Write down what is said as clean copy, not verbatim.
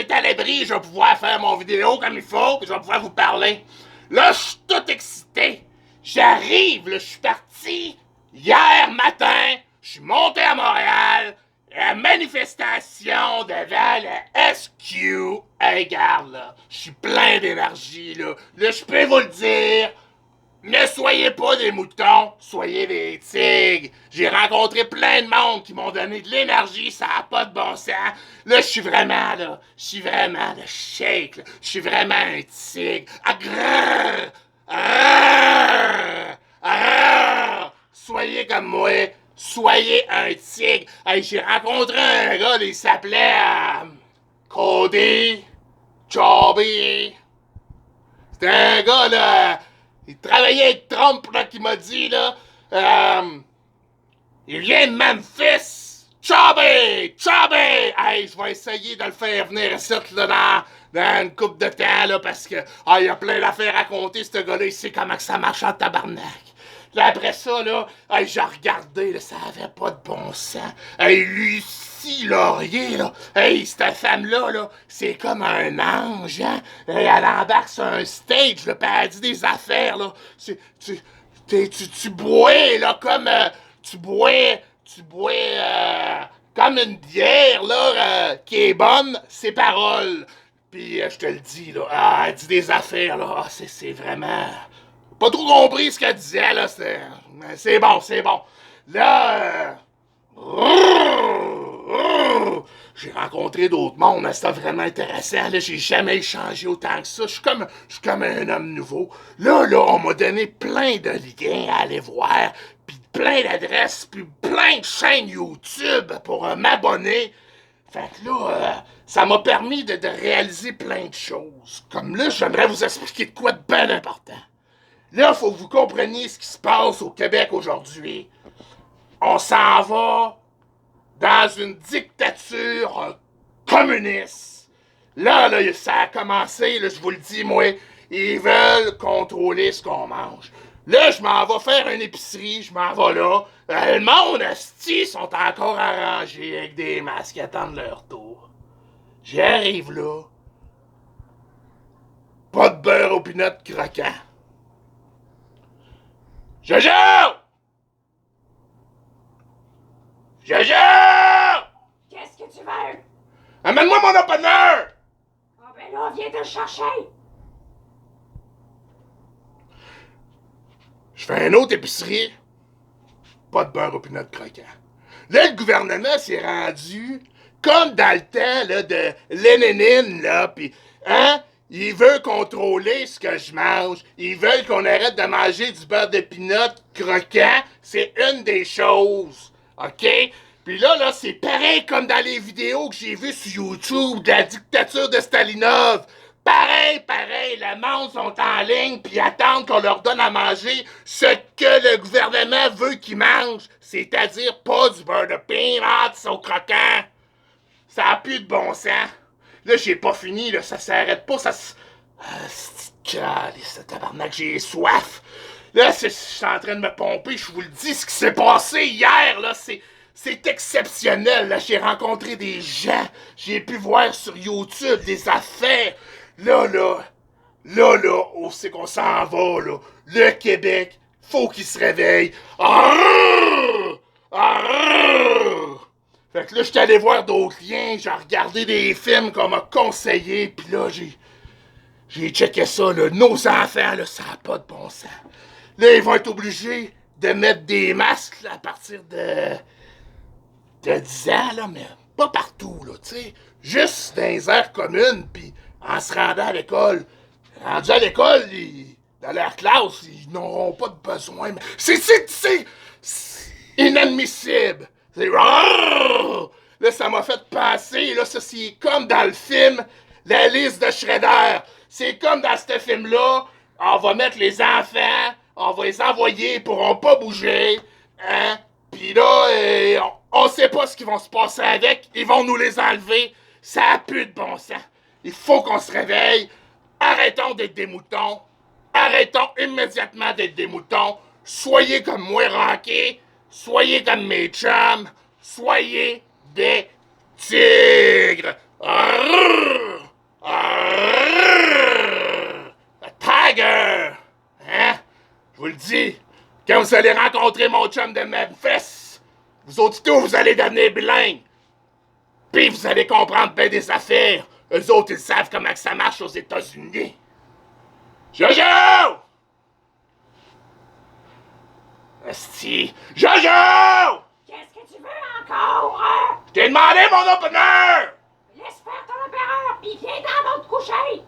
mettre à l'abri, je vais pouvoir faire mon vidéo comme il faut, puis je vais pouvoir vous parler. Là, je suis tout excité. J'arrive, là, je suis parti hier matin, je suis monté à Montréal, la manifestation devant la SQ. Hey, regarde, là, je suis plein d'énergie, là. Là, je peux vous le dire, ne soyez pas des moutons, soyez des tigres. J'ai rencontré plein de monde qui m'ont donné de l'énergie, ça n'a pas de bon sens. Là, je suis vraiment le shake, là. Je suis vraiment un tigre. Soyez comme moi, soyez un tigre. Hey, j'ai rencontré un gars, il s'appelait Cody Chobby. C'était un gars, là, il travaillait avec Trump, là, qui m'a dit, là, il vient de Memphis. Chobby! Hey, je vais essayer de le faire venir ici, là, dans une couple de temps, là, parce que, il y a plein d'affaires à raconter, ce gars-là, il sait comment que ça marche en tabarnak. Là, après ça, là, j'ai regardé, là, ça avait pas de bon sens. Hey, Lucie Laurier, là, hey, cette femme-là, là, c'est comme un ange, hein? Hey, elle embarque sur un stage, là, pis elle dit des affaires, là. Tu bois, là, comme, tu bois, comme une bière, là, qui est bonne, ses paroles. Puis, je te le dis, là, elle dit des affaires, là, c'est vraiment... Pas trop compris ce qu'elle disait, là, c'est bon. Là, j'ai rencontré d'autres mondes, hein, c'était vraiment intéressant, là, j'ai jamais échangé autant que ça, je suis comme un homme nouveau. Là, on m'a donné plein de liens à aller voir, puis plein d'adresses, puis plein de chaînes YouTube pour m'abonner. Fait que là, ça m'a permis de réaliser plein de choses. Comme là, j'aimerais vous expliquer de quoi de bien important. Là, il faut que vous compreniez ce qui se passe au Québec aujourd'hui. On s'en va dans une dictature communiste. Là, ça a commencé, là, je vous le dis, moi, ils veulent contrôler ce qu'on mange. Là, je m'en vais faire une épicerie, je m'en vais là. Le monde, asti, sont encore arrangés avec des masques qui attendent leur tour. J'arrive là. Pas de beurre aux peanuts croquant. Jojo! Qu'est-ce que tu veux? Amène-moi mon opener! Ah ben là, viens te le chercher! Je fais une autre épicerie. Pas de beurre aux peanuts croquant. Là, le gouvernement s'est rendu comme dans le temps là, de Lénine, là, pis, hein? Ils veulent contrôler ce que je mange. Ils veulent qu'on arrête de manger du beurre de peanut croquant. C'est une des choses. OK? Puis là, c'est pareil comme dans les vidéos que j'ai vues sur YouTube de la dictature de Stalinov. Pareil, le monde sont en ligne puis attendent qu'on leur donne à manger ce que le gouvernement veut qu'ils mangent. C'est-à-dire pas du beurre de peanut au croquant. Ça a plus de bon sens. Là, j'ai pas fini, là, ça s'arrête pas, ça se... c'est tabarnak, j'ai soif. Là, je suis en train de me pomper, je vous le dis, ce qui s'est passé hier, là, c'est exceptionnel, là, j'ai rencontré des gens, j'ai pu voir sur YouTube des affaires. Là, où c'est qu'on s'en va, là? Le Québec, faut qu'il se réveille. Fait que là, j'étais allé voir d'autres liens, j'ai regardé des films qu'on m'a conseillé, pis là, j'ai checké ça, là. Nos enfants, là, ça n'a pas de bon sens. Là, ils vont être obligés de mettre des masques, là, à partir de 10 ans, là, mais pas partout, là, tu sais. Juste dans les aires communes, pis en se rendant à l'école. Rendu à l'école, dans leur classe, ils n'auront pas de besoin. Mais c'est inadmissible. C'est... Là, ça m'a fait penser, là, ça, c'est comme dans le film La liste de Shredder. C'est comme dans ce film-là, on va mettre les enfants, on va les envoyer, ils pourront pas bouger, hein? Puis là, on sait pas ce qui va se passer avec, ils vont nous les enlever. Ça a plus de bon sens. Il faut qu'on se réveille. Arrêtons d'être des moutons. Arrêtons immédiatement d'être des moutons. Soyez comme moi, Rocky. Soyez comme mes chums. Soyez des tigres. Arrrr! Tiger! Hein? Je vous le dis, quand vous allez rencontrer mon chum de Memphis, vous autres tout, vous allez devenir bilingues. Puis vous allez comprendre bien des affaires. Eux autres, ils savent comment que ça marche aux États-Unis. Jojo! Esti! Jojo! Qu'est-ce que tu veux encore, hein? Je t'ai demandé mon opener! Laisse faire ton opéreur, pis viens dans l'autre coucher!